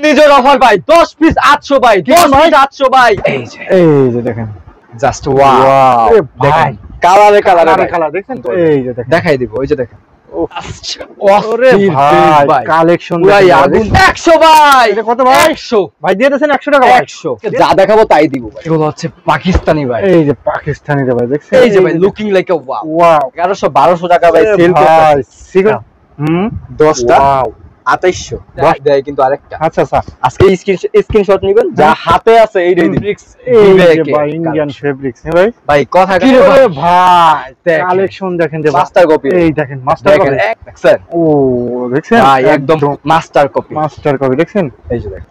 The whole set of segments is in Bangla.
ঘূর্ণিঝড় অফার ভাই 10 পিস 800 ভাই 10 পিস 800 ভাই এই যে দেখেন জাস্ট ওয়াও ভাই কালারে কালার দেখেন তো এই যে দেখেন দেখাই দিব ওই যে দেখেন ওরে ভাই কালেকশন ভাই আগুন 100 ভাই এটা কত ভাই 100 ভাই দিয়ে দেন 100 টাকা ভাই 100 যা দেখাবো তাই দিব ভাই এগুলো হচ্ছে পাকিস্তানি ভাই এই যে পাকিস্তানি রে ভাই দেখছেন এই যে ভাই লুকিং লাইক আ ওয়াও 1100 1200 টাকা ভাই সেল করতেছে 10টা 2800 দেয় কিন্তু আরেকটা আচ্ছা আচ্ছা আজকে স্ক্রিনশট নেবেন যা হাতে আছে এই ফেব্রিক্স এই যে ভাই ইন্ডিয়ান ফেব্রিক্স হ্যাঁ ভাই ভাই কথা কি রে ভাই কালেকশন দেখেন যে মাস্টার কপি এই দেখেন মাস্টার কপি দেখছেন ও দেখছেন ভাই একদম মাস্টার কপি দেখছেন এই যে দেখেন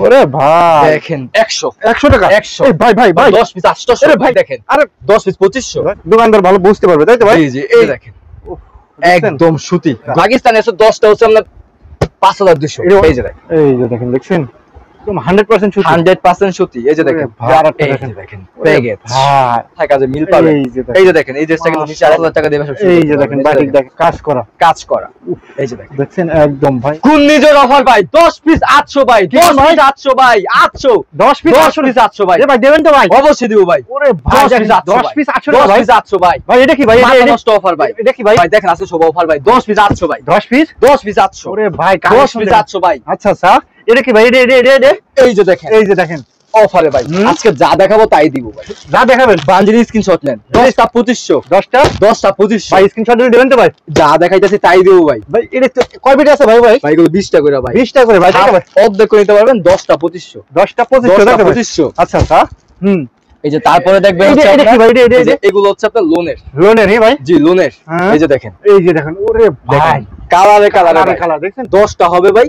ওরে ভাই দেখেন 100 টাকা 100 এই ভাই 10 পিস 800 আরে ভাই দেখেন আরে 10 পিস 2500 দোকানদার ভালো বুঝতে পারবে তাই তো ভাই জি এই দেখেন একদম সুতি পাকিস্তানে আছে 10টা হচ্ছে আমরা 5200 এই যে দেখেন দেখছেন একদম 100% সুতি 100% সুতি এই যে দেখেন এই যে দেখেন প্যাকেজ ভাই টাকা যে মিল পাবে এই যে দেখেন এই ড্রেসটা কিন্তু 4000 টাকা দেবে এই যে দেখেন বাটিক দেখেন কাজ করা এই যে দেখেন দেখছেন একদম ভাই ঘূর্ণিঝড় অফার ভাই 10 পিস 800 ভাই 10 পিস 800 ভাই 800 10 পিস 800 ভাই এ ভাই দেবেন তো ভাই অবশ্যই দিব ভাই ওরে ভাই 10 পিস 800 ভাই 800 ভাই ভাই এটা কি ভাই এটা নষ্ট অফার ভাই এটা কি ভাই ভাই দেখেন আছে সব অফার ভাই 10 পিস 800 ভাই 10 পিস 800 ওরে ভাই 10 পিস 800 ভাই আচ্ছা আচ্ছা এটা কি ভাই এটা এই যে দেখেন অফারে ভাই আজকে যা দেখাবো তাই দিব ভাই যা দেখাবেন বান্ডিল স্ক্রিনশট নেন 10টা 2500 10টা 2500 ভাই স্ক্রিনশট দিলে দেবেন তো ভাই যা দেখাইতাছি তাই দিব ভাই ভাই এটা কয় পিস আছে ভাই এগুলো 20টা করে ভাই 20টা করে ভাই অর্ধেক করে নিতে পারবেন 10টা 2500 2500 আচ্ছা আচ্ছা এই যে তারপরে দেখবেন এটা কি ভাই এটা এগুলো হচ্ছে আপনার লোনের হ্যাঁ ভাই জি লোনের এই যে দেখেন ওরে ভাই কালারে দেখছেন 10টা হবে ভাই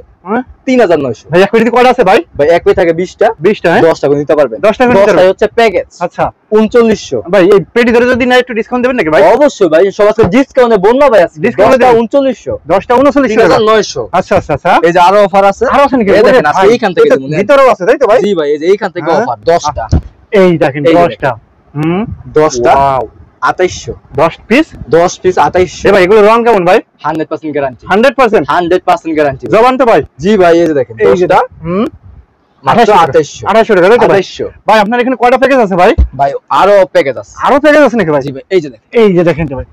3900 ভাই এক পেটি কয়টা আছে ভাই এক পেটি থাকে 20টা 10 টাকা নিতে পারবেন 10 টাকা নিতে হচ্ছে প্যাকেজ আচ্ছা 3900 ভাই এই পেটি ধরে যদি না একটু ডিসকাউন্ট দেবেন নাকি ভাই অবশ্যই ভাই সবাইকে ডিসকাউন্টে বলনা ভাই আছে ডিসকাউন্ট 3900 10টা 3900 আচ্ছা আচ্ছা আচ্ছা এই যে আরো অফার আছে নাকি এই দেখেন আজকে এইখান থেকে দেবো ভিতরেও আছে তাই তো ভাই জি ভাই এই যে এইখান থেকে অফার 10টা এই দেখেন 10টা 10টা 2800 10 পিস 2800 ভাই এগুলো রং কেমন ভাই 100% গ্যারান্টি 100% গ্যারান্টি জবান তো ভাই জি ভাই এই যে দেখেন এই যেটা মাত্র 2800 টাকা তাই তো ভাই ভাই আপনার এখানে কয়টা প্যাকেজ আছে ভাই আরো প্যাকেজ আছে নাকি ভাই জি ভাই এই যে দেখেন ভাই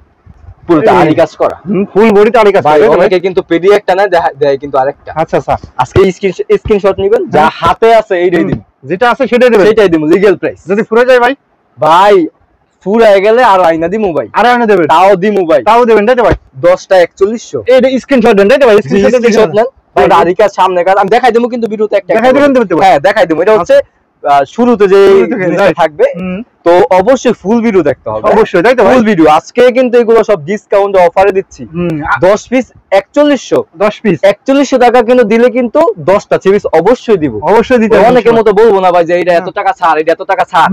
পুরোটা আরি কাজ করা ফুল বডিতে আরি কাজ ভাই অনেকে কিন্তু পেডি একটা না দেয় কিন্তু আরেকটা আচ্ছা আচ্ছা আজকে স্ক্রিনশট নেবেন যা হাতে আছে এইটাই দিন যেটা আছে সেটাই দেবেন সেটাই দিমু লিগ্যাল প্রাইস যদি ফুরে যায় ভাই ফুরায় গেলে আর আইনা দিমু ভাই আর আইনা দেবেন তাও দিমু ভাই তাও দেবেন তাই তো ভাই 10টা 4100 এই স্ক্রিনশট দেন তাই তো ভাই স্ক্রিনশট নেন ভাই আরি কাজ সামনে কাজ আমি দেখাই দিমু কিন্তু ভিডিওতে একটা দেখাই দিবেন তো হ্যাঁ দেখাই দিমু এটা হচ্ছে শুরুতে যে জিনিসটা থাকবে তো অবশ্যই ফুল ভিডিও দেখতে হবে অবশ্যই তাই তো ফুল ভিডিও আজকে কিন্তু এগুলো সব ডিসকাউন্ট অফারে দিচ্ছি 10 পিস 4100 টাকা কিন্তু দিলে কিন্তু 10টা সিরিজ অবশ্যই দিব অবশ্যই দিতে অনেকের মতো বলবো না ভাই যে এটা এত টাকা ছাড় এটা এত টাকা ছাড়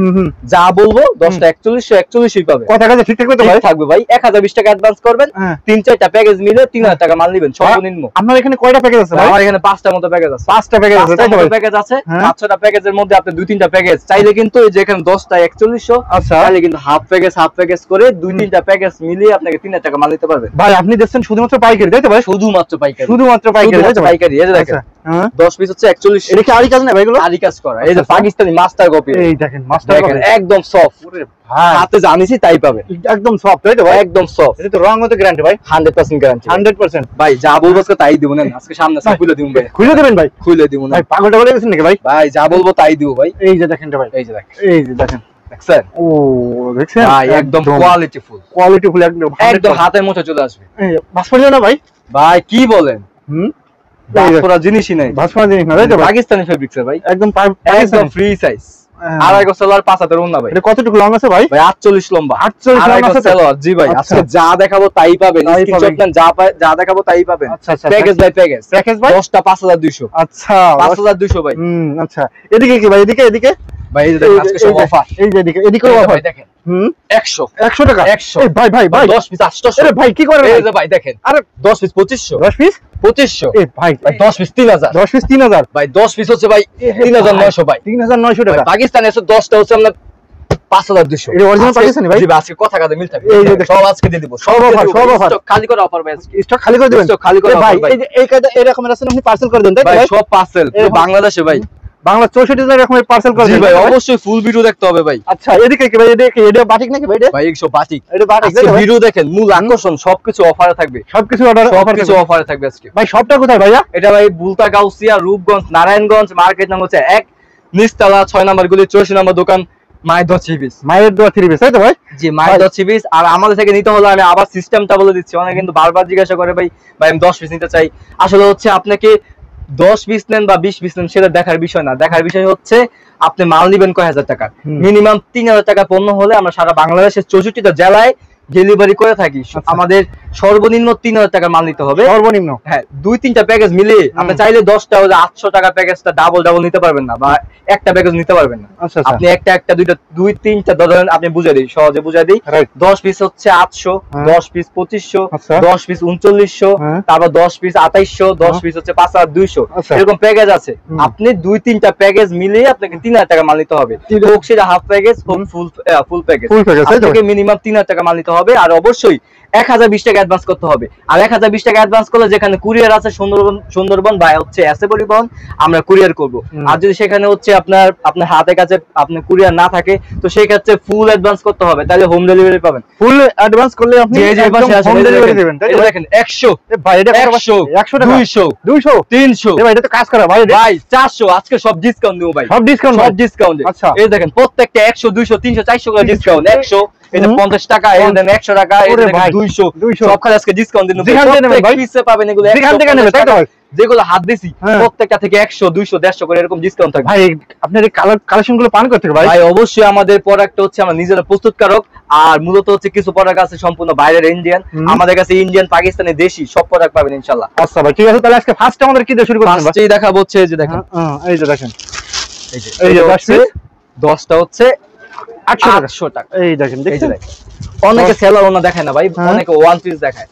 যা বলবো 10টা 4100 পাবে কথা কাজে ঠিক থাকবে তো ভাই থাকবে ভাই 1020 টাকা অ্যাডভান্স করবেন 3-4টা প্যাকেজ মিলে 3000 টাকা মাল নেবেন সর্বনিম্ন আপনার এখানে কয়টা প্যাকেজ আছে ভাই আমার এখানে 5টা মতো প্যাকেজ আছে 5টা প্যাকেজ আছে তাই তো ভাই প্যাকেজ আছে 5-6টা প্যাকেজের মধ্যে আপনি 2-3টা প্যাকেজ চাইলে কিন্তু এই যে এখানে 10টা 4100 আচ্ছা চাইলে কিন্তু হাফ প্যাকেজ করে 2-3টা প্যাকেজ মিলিয়ে আপনাকে 3000 টাকা মাল নিতে পারবেন ভাই আপনি দেখছেন শুধুমাত্র পাইকারি তাই তো ভাই শুধুমাত্র পাইকারি পাইকারি এই যে দেখেন 10 পিস হচ্ছে 41 এটা কি আরি কাজ না ভাই এগুলো আরি কাজ করা এই যে পাকিস্তানি মাস্টার কপি এই দেখেন মাস্টার কপি একদম সফট ওরে ভাই হাতে জানিছি তাই পাবেন একদম সফট তাই তো ভাই একদম সফট এটা তো রং হতে গ্যারান্টি ভাই 100% গ্যারান্টি 100% ভাই যা বলবো তাই দিব না আজকে সামনে সব খুলে দিমু ভাই খুলে দিবেন ভাই খুলে দিমু না ভাই পাগলটা বলে গেছেন নাকি ভাই ভাই যা বলবো তাই দিব ভাই এই যে দেখেন ভাই এই যে দেখেন দেখছেন ও দেখছেন ভাই একদম কোয়ালিটিফুল একদম হাতের মতো চলে আসবে এই ভাসপাড়িও না ভাই ভাই কি বলেন ভাসপরা জিনিসই নাই ভাসপরা জিনিস না তাই তো পাকিস্তানি ফেব্রিক্স ভাই একদম ফ্রি সাইজ আড়াই গজ সালোয়ার 5 হাতের ওন্না ভাই এটা কতটুকু লং আছে ভাই ভাই 48 লম্বা 48 লম্বা আছে সালোয়ার জি ভাই আজকে যা দেখাবো তাই পাবেন স্ক্রিনশট নেন যা দেখাবো তাই পাবেন প্যাকেজ বাই প্যাকেজ ভাই 10টা 5200 আচ্ছা 5200 ভাই আচ্ছা এদিকে কি ভাই এদিকে ভাই এই যে দেখেন আজকে সব অফার এই যে এদিকে অফার দেখেন 100 টাকা 100 এই ভাই 10 পিস 800 আরে ভাই কি করেন এই যে ভাই দেখেন আরে 10 পিস 2500 10 পিস 2500 এই ভাই 10 পিস 3000 10 পিস 3000 ভাই 10 পিস হচ্ছে ভাই 3900 ভাই 3900 টাকা পাকিস্তানে আছে 10টা হচ্ছে আমরা 5200 এটা অরিজিনাল পাকিস্তানি ভাই? জি ভাই, আজকে কথা কাজে মিল থাকবে। এই যে সব আজকে দিয়ে দিব, সব অফার, সব অফার। স্টক খালি করে অফার ভাই আজকে। স্টক খালি করে দিবেন? স্টক খালি করে ভাই offer ভাই। এই যে এই কাজে এরকম আছে আপনি পার্সেল করে দেন তাই তো ভাই ভাই? সব পার্সেল এই বাংলাদেশে ভাই। বাংলা 64 জেলার এরকম পার্সেল করে জি দেন ভাই, তাই তো অবশ্যই ফুল ভিডিও দেখতে হবে ভাই। আচ্ছা এদিকে কি ভাই, এটা বাটিক নাকি ভাই? ভাই 100 বাটিক। এটা বাটিক আজকে ভিডিও দেখেন, মূল আকর্ষণ সবকিছু অফারে থাকবে। সবকিছু অফার সবকিছু অফারে থাকবে আজকে। ভাই সবটা কোথায় ভাইয়া? এটা ভাই বুলতা, গাউসিয়া, রূপগঞ্জ, নারায়ণগঞ্জ, মার্কেট নাম হচ্ছে 1 নিচতলা 6 নম্বর গলি 84 নম্বর দোকান, মায়ের দোয়া চিবিস। মায়ের দোয়া 3 পিস তাই তো ভাই? জি, মায়ের দোয়া চিবিস। আর আমাদের থেকে নিতে হলে আমি আবার সিস্টেমটা বলে দিচ্ছি, অনেকে কিন্তু বারবার জিজ্ঞাসা করে ভাই আমি 10 পিস নিতে চাই। আসলে হচ্ছে আপনাকে 10 পিস নেন বা 20 পিস নেন সেটা দেখার বিষয় না, দেখার বিষয় হচ্ছে আপনি মাল নিবেন কয় হাজার টাকা। মিনিমাম 3000 টাকা পণ্য হলে আমরা সারা বাংলাদেশের 64টা জেলায় ডেলিভারি করে থাকি। আমাদের সর্বনিম্ন 3000 টাকা মাল নিতে হবে সর্বনিম্ন। হ্যাঁ, 2-3টা প্যাকেজ মিলে আপনি চাইলে 10টা হলে 800 টাকা প্যাকেজটা ডাবল নিতে পারবেন না, বা একটা প্যাকেজ নিতে পারবেন না। আচ্ছা আচ্ছা। আপনি একটা 2-3টা ধরেন, আপনি বুঝাই দিই, সহজে বুঝাই দিই। রাইট। 10 পিস হচ্ছে 800, 10 পিস 2500, আচ্ছা। 10 পিস 3900, হ্যাঁ। তারপর 10 পিস 2800, 10 পিস হচ্ছে 5200। আচ্ছা। এরকম প্যাকেজ আছে। আপনি 2-3টা প্যাকেজ মিলিয়ে আপনাকে 3000 টাকা মাল নিতে হবে। হোক সেটা হাফ প্যাকেজ, হোক ফুল প্যাকেজ। ফুল প্যাকেজ তাই তো? আপনাকে মিনিমাম 3000 টাকা মাল নিতে হবে। আর অবশ্যই 1020 টাকা অ্যাডভান্স করতে হবে। আর 1020 টাকা অ্যাডভান্স করলে যেখানে কুরিয়ার আছে সুন্দরবন বা হচ্ছে এসএ পরিবহন, আমরা কুরিয়ার করব। আর যদি সেখানে হচ্ছে আপনার হাতে কাছে আপনি কুরিয়ার না থাকে, তো সেই ক্ষেত্রে ফুল অ্যাডভান্স করতে হবে, তাহলে হোম ডেলিভারি পাবেন। ফুল অ্যাডভান্স করলে আপনি একদম হোম ডেলিভারি দিবেন তাই তো? দেখেন 100, ভাই এটা 100, 100 টাকা, 200, 200, 300, ভাই এটা তো কাজ করা ভাই। ভাই 400। আজকে সব ডিসকাউন্ট দেবো ভাই, সব ডিসকাউন্ট, সব ডিসকাউন্ট। আচ্ছা। এই দেখেন প্রত্যেকটা 100, 200, 300, 400 করে ডিসকাউন্ট। 100 এটা 50 টাকা, এই দেন 100 টাকা, এই দেন 200 সব খালি আজকে ডিসকাউন্ট দিন। প্রত্যেক পিসে পাবেন এগুলো, যেখান থেকে নেবেন তাই তো ভাই? যেগুলো হাত দিছি প্রত্যেকটা থেকে 100, 200, 150 করে এরকম ডিসকাউন্ট থাকবে। ভাই আপনার এই কালেকশন গুলো পান করতে ভাই? ভাই অবশ্যই আমাদের প্রোডাক্ট হচ্ছে আমরা নিজেরা প্রস্তুতকারক, আর মূলত হচ্ছে কিছু প্রোডাক্ট আছে সম্পূর্ণ বাইরের ইন্ডিয়ান, আমাদের কাছে ইন্ডিয়ান, পাকিস্তানি, দেশি সব প্রোডাক্ট পাবেন ইনশাআল্লাহ। আচ্ছা ভাই ঠিক আছে, তাহলে আজকে ফার্স্ট আমাদের কি দিয়ে শুরু করব? ফার্স্টেই দেখাবো হচ্ছে এই যে দেখেন, এই যে দেখেন, এই যে 10টা হচ্ছে 800 টাকা। এই দেখেন, দেখছেন? অনেকে সেলার ওনা দেখায় না ভাই, অনেকে ওয়ান পিস দেখায়।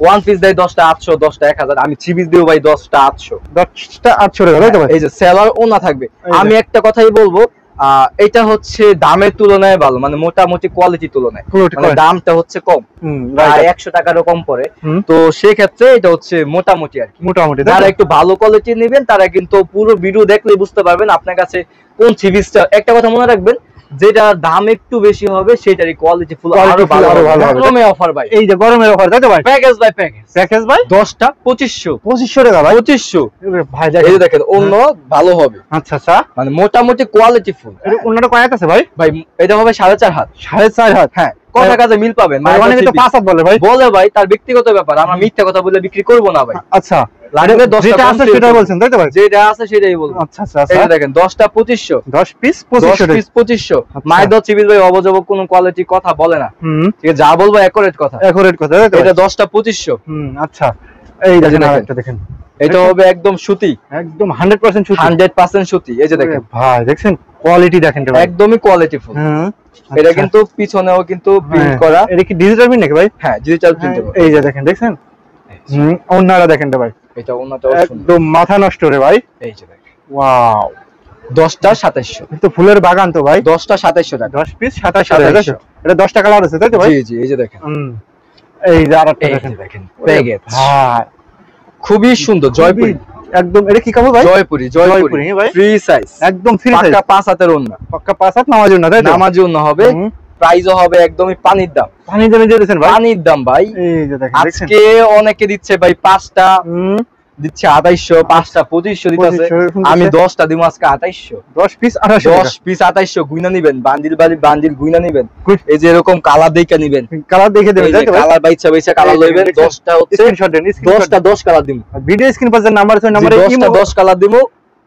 ওয়ান পিস দেয় 10টা 800, 10টা 1000। আমি থ্রি পিস দেব ভাই 10টা 800। 10টা 800 টাকা তাই তো ভাই? এই যে সেলার ওনা থাকবে। আমি একটা কথাই বলবো, এটা হচ্ছে দামের তুলনায় ভালো, মানে মোটামুটি কোয়ালিটির তুলনায় মানে দামটা হচ্ছে কম, প্রায় 100 টাকারও কম পড়ে। তো সেই ক্ষেত্রে এটা হচ্ছে মোটামুটি আর কি, মোটামুটি। যারা একটু ভালো কোয়ালিটি নেবেন তারা কিন্তু পুরো ভিডিও দেখলেই বুঝতে পারবেন আপনার কাছে কোন থ্রি পিসটা। একটা কথা মনে রাখবেন, যেটা দাম একটু বেশি হবে সেটারই কোয়ালিটি ফুল আরো ভালো হবে। গরমে অফার ভাই, এই যে গরমের অফার তাই তো ভাই? Package by package. প্যাকেজ ভাই 10টা 2500, 2500 টাকা ভাই? 2500 ভাই এই যে দেখেন, অন্য ভালো হবে। আচ্ছা আচ্ছা, মানে মোটামুটি কোয়ালিটি ফুল। এটা অন্যটা কয় হাত আছে ভাই? ভাই এটা হবে 4.5 হাত। 4.5 হাত? হ্যাঁ, কথা কাজে মিল পাবেন। অনেকে তো 5 হাত বলে ভাই। বলে ভাই, তার ব্যক্তিগত ব্যাপার, আমরা মিথ্যা কথা বলে বিক্রি করব না ভাই। আচ্ছা, লাগবে 10টা, যেটা আছে সেটা বলছেন তাই তো ভাই? যেটা আছে সেটাই বলবো। আচ্ছা আচ্ছা, এই দেখেন 10টা 2500, 10 পিস 2500 10 পিস 2500। মাইদা চিবিস ভাই অবজব কোনো কোয়ালিটি কথা বলে না, ঠিক আছে? যা বলবো একুরেট কথা, একুরেট কথা তাই তো? এটা 10টা 2500। আচ্ছা, এই দেখেন আরেকটা দেখেন, এটা হবে একদম সুতি, একদম 100% সুতি, 100% সুতি। এই যে দেখেন ভাই, দেখছেন কোয়ালিটি দেখেন ভাই, একদমই কোয়ালিটি ফুল। এটা কিন্তু পিছনেও কিন্তু প্রিন্ট করা। এটা কি ডিজিটাল প্রিন্ট নাকি ভাই? হ্যাঁ, ডিজিটাল প্রিন্ট। এই যে দেখেন, দেখছেন? ওনারা দেখেন ভাই, এটা ওনাটাও সুন্দর, একদম মাথা নষ্ট রে ভাই। এই যে দেখেন, ওয়াও, 10টা 2700। তো ফুলের বাগান তো ভাই। 10টা 2700 টাকা, 10 পিস 2700। এটা 10 টাকা কালার আছে তাই তো ভাই? জি জি, এই যে দেখেন, এই যে আরেকটা দেখেন, প্যাকেজ ভাই খুবই সুন্দর, জয়পুরি একদম। এটা কি কাপড় ভাই? জয়পুরি ভাই, ফ্রি সাইজ, একদম ফ্রি সাইজ, পাক্কা 5 হাতের ওন্না, পাক্কা 5 হাত নামার জন্য তাই তো? নামার জন্য হবে। প্রাইসও হবে একদমই পানির দাম। পানির দামে দিয়েছেন ভাই? পানির দাম ভাই। এই যে দেখেন, আজকে অনেকে দিচ্ছে ভাই 5টা দিচ্ছে 2800, 5টা 2500 দিতেছে। আমি 10টা দিব আজকে 2800। 10 পিস 2800, 10 পিস 2800 গুইনা নেবেন, বান্ডিল গুইনা নেবেন। এই যে এরকম কালার দেখে নেবেন, কালার দেখে দেবেন তাই তো? কালার বাইচা কালার লইবেন। 10টা হচ্ছে স্ক্রিনশট দেন, 10টা 10 কালার দিমু। ভিডিও স্ক্রিন পাশে নাম্বার আছে, নম্বরে 10টা 10 কালার দিমু,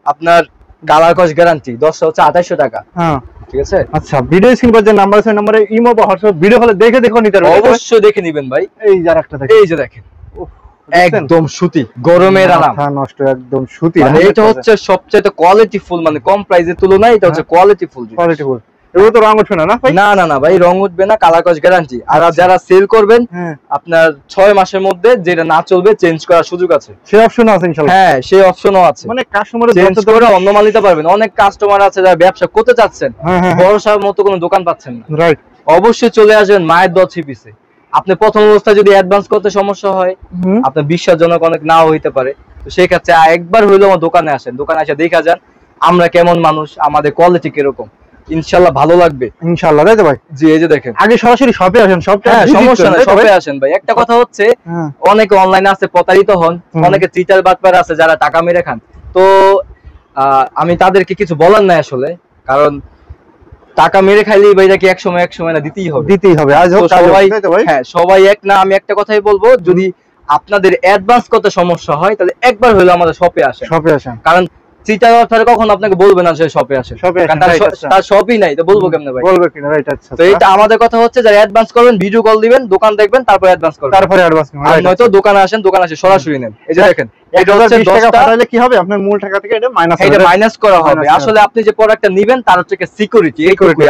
আপনার কালার কস গ্যারান্টি। 10টা হচ্ছে 2800 টাকা। হ্যাঁ, ঠিক আছে। আচ্ছা, ভিডিও স্ক্রিন পাশে নাম্বার আছে, নম্বরে ইমো বা হোয়াটসঅ্যাপ, ভিডিও হলে দেখে নিতে পারবেন। অবশ্যই দেখে নেবেন ভাই। এই যে আরেকটা দেখেন, এই যে দেখেন, একদম সুতি, গরমের আরাম, মাথা নষ্ট, একদম সুতি। মানে এটা হচ্ছে সবচেয়ে কোয়ালিটি ফুল, মানে কম প্রাইসের তুলনায় এটা হচ্ছে কোয়ালিটি ফুল। কোয়ালিটি ফুল এগুলো তো রং উঠবে না ভাই? না না না ভাই, রং উঠবে না, কালার কস গ্যারান্টি। আর যারা সেল করবেন আপনার 6 মাসের মধ্যে যেটা না চলবে চেঞ্জ করার সুযোগ আছে। সেই অপশন আছে ইনশাআল্লাহ? হ্যাঁ, সেই অপশনও আছে। মানে কাস্টমারের চেঞ্জ করে অন্য মাল নিতে পারবেন। অনেক কাস্টমার আছে যারা ব্যবসা করতে চাচ্ছেন, ভরসার মতো কোনো দোকান পাচ্ছেন না, রাইট, অবশ্যই চলে আসবেন মায়ের দোয়া থ্রি-পিসে। আপনি প্রথম অবস্থায় যদি অ্যাডভান্স করতে সমস্যা হয়, আপনার বিশ্বাসজনক অনেক নাও হইতে পারে, তো সেই ক্ষেত্রে একবার হইলেও আমার দোকানে আসেন, দোকানে এসে দেখা যান আমরা কেমন মানুষ, আমাদের কোয়ালিটি কিরকম, ইনশাআল্লাহ ভালো লাগবে ইনশাআল্লাহ, তাই তো ভাই? জি, এই যে দেখেন, আগে সরাসরি শপে আসেন, শপে সমস্যা নাই, শপে আসেন ভাই। একটা কথা হচ্ছে অনেকে অনলাইনে আছে প্রতারিত হন, অনেকে চিটার বাটপার আছে যারা টাকা মেরে খান, তো আমি তাদেরকে কিছু বলার নাই আসলে, কারণ টাকা মেরে খাইলেই ভাই নাকি এক সময় না দিতেই হবে। আজ হোক সবাই, হ্যাঁ সবাই এক না। আমি একটা কথাই বলবো, যদি আপনাদের অ্যাডভান্স করতে সমস্যা হয় তাহলে একবার হলো আমাদের শপে আসেন, কারণ চিটার বাটপার কখন আপনাকে বলবে না সে শপে আসে, তার শপই নাই, তো বলবো কেমনে ভাই? বলবে কিনা, রাইট। আচ্ছা, তো এটা আমাদের কথা হচ্ছে যারা অ্যাডভান্স করবেন ভিডিও কল দিবেন, দোকান দেখবেন, তারপর অ্যাডভান্স করবেন, তারপরে অ্যাডভান্স করবেন। আর নয়তো দোকানে আসেন, দোকানে এসে সরাসরি নেন। এই যে দেখেন, এটা হচ্ছে 10 টাকা পাঠালে কি হবে, আপনার মূল টাকা থেকে এটা মাইনাস করা হবে। আসলে আপনি যে প্রোডাক্টটা নেবেন তার হচ্ছে সিকিউরিটি,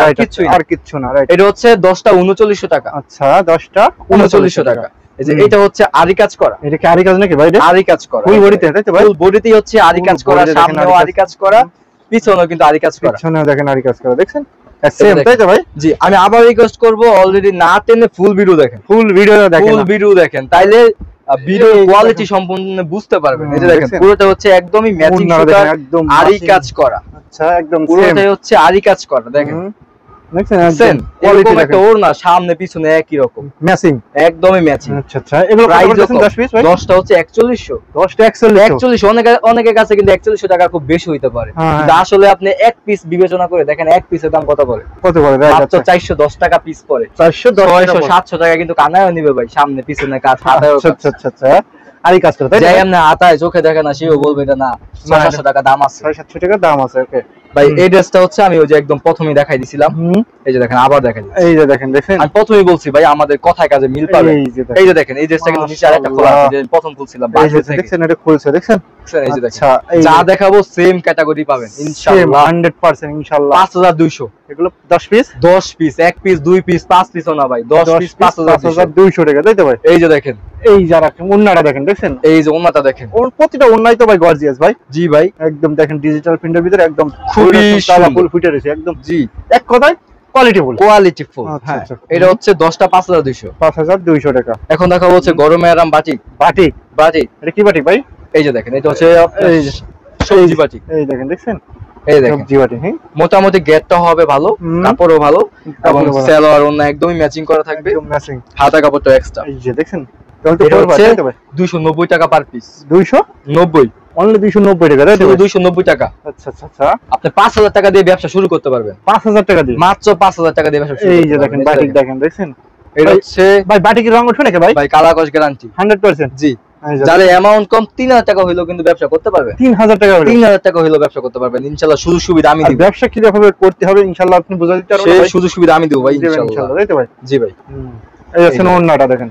আর কিছু না, রাইট। এটা হচ্ছে 10টা 3900 টাকা। আচ্ছা, 10টা 3900 টাকা। এই যে এটা হচ্ছে আরি কাজ করা। এটা কি আরি কাজ নাকি ভাই? এটা আরি কাজ করা, ফুল বডিতে, তাই তো ভাই? ফুল বডিতেই হচ্ছে আরি কাজ করা, সামনেও আরি কাজ করা, পিছনেও কিন্তু আরি কাজ করা। পিছনেও দেখেন আরি কাজ করা, দেখছেন? সেম, তাই তো ভাই? জি, আমি আবার রিকোয়েস্ট করব, অলরেডি না টেনে ফুল ভিডিও দেখেন, ফুল ভিডিও দেখেন, তাইলে ভিডিও কোয়ালিটি সম্পূর্ণ বুঝতে পারবেন। এই যে দেখেন, পুরোটা হচ্ছে একদমই ম্যাচিং সুতা, একদম আরি কাজ করা। আচ্ছা, একদম পুরোটাই হচ্ছে আরি কাজ করা, দেখেন দেখছেন? এরকম একটা ওড়না, সামনে পিছনে একই রকম ম্যাচিং, একদমই ম্যাচিং। আচ্ছা আচ্ছা, এগুলো প্রাইস 10 পিস ভাই? 10টা হচ্ছে 4100। 10টা 4100। অনেকের কাছে কিন্তু 4100 টাকা খুব বেশি হইতে পারে, কিন্তু আসলে আপনি এক পিস বিবেচনা করে দেখেন, এক পিসের দাম কত পড়ে? মাত্র 410 টাকা পিস পড়ে। 410 700 টাকা কিন্তু কানায়ও নিবে ভাই, সামনে পিছনে কাজ, হাতায়ও। আচ্ছা আচ্ছা আচ্ছা, আরি কাজ করে, যাই আপনি হাতায় চোখে দেখে না, সেও বলবে এটা না 600 টাকা দাম আছে, 700 টাকা দাম আছে। ওকে ভাই, এই ড্রেসটা হচ্ছে আমি ওই যে একদম প্রথমেই দেখাই দিছিলাম, এই যে দেখেন, আবার দেখাই দিচ্ছি, এই যে দেখেন, দেখেন আমি প্রথমেই বলছি ভাই আমাদের কথায় কাজে মিল পাবে। এই যে দেখেন, এই ড্রেসটা কিন্তু নিচে আরেকটা খোলা আছে, যে প্রথম খুলছিলাম, দেখছেন এটা খুলছে, দেখছেন? এই যে দেখেন, যা দেখাবো সেম ক্যাটাগরি পাবেন ইনশাআল্লাহ, 100% ইনশাআল্লাহ। 5200 এগুলো 10 পিস, 10 পিস, 1 পিস 2 পিস 5 পিসও না ভাই, 10 পিস 5200 টাকা, তাই তো ভাই? এই যে দেখেন, এই যারা ওন্নাটা দেখেন, দেখছেন? এই যে ওন্নাটা দেখেন, ওর প্রতিটা ওন্নাই তো ভাই গর্জিয়াস ভাই। জি ভাই, একদম দেখেন ডিজিটাল প্রিন্টের ভিতরে একদম খুবই কালারফুল ফুটে রয়েছে, একদম। জি, এক কথায় কোয়ালিটিফুল। হ্যাঁ, এটা হচ্ছে 10টা 5200 টাকা। এখন দেখা হচ্ছে গরমে আরাম বাটিক। এটা কি বাটিক ভাই? এই যে দেখেন, এটা হচ্ছে সবজি বাটিক। এই দেখেন, দেখছেন? এই দেখেন সবজি বাটিক। হ্যাঁ, মোটামুটি গেটটা হবে ভালো, কাপড়ও ভালো, এবং সালোয়ার ওন্না একদমই ম্যাচিং করা থাকবে, একদম ম্যাচিং, হাতা কাপড়টা এক্সট্রা। এই যে দেখছেন, এটা হচ্ছে 290 টাকা পার পিস। 290, অনলি 290 টাকা, তাই তো? 290 টাকা। আচ্ছা আচ্ছা আচ্ছা, আপনি 5000 টাকা দিয়ে ব্যবসা শুরু করতে পারবেন। 5000 টাকা দিয়ে, মাত্র 5000 টাকা দিয়ে ব্যবসা শুরু। এই যে দেখেন বাটিক, দেখেন, দেখছেন? এটা হচ্ছে ভাই বাটিকের রং উঠবে নাকি ভাই? ভাই কালার কস গ্যারান্টি 100%। জি, যার অ্যামাউন্ট কম 3000 টাকা হইলো কিন্তু ব্যবসা করতে পারবে। 3000 টাকা হইলো, 3000 টাকা হইলো ব্যবসা করতে পারবেন ইনশাআল্লাহ। সুযোগ সুবিধা আমি দিব। ব্যবসা কি ভাবে করতে হবে ইনশাআল্লাহ আপনি বুঝাই দিতে পারবেন, সেই সুযোগ সুবিধা আমি দেব ভাই ইনশাআল্লাহ, তাই তো ভাই? জি ভাই। এই আছেন ওন্নাটা দেখেন,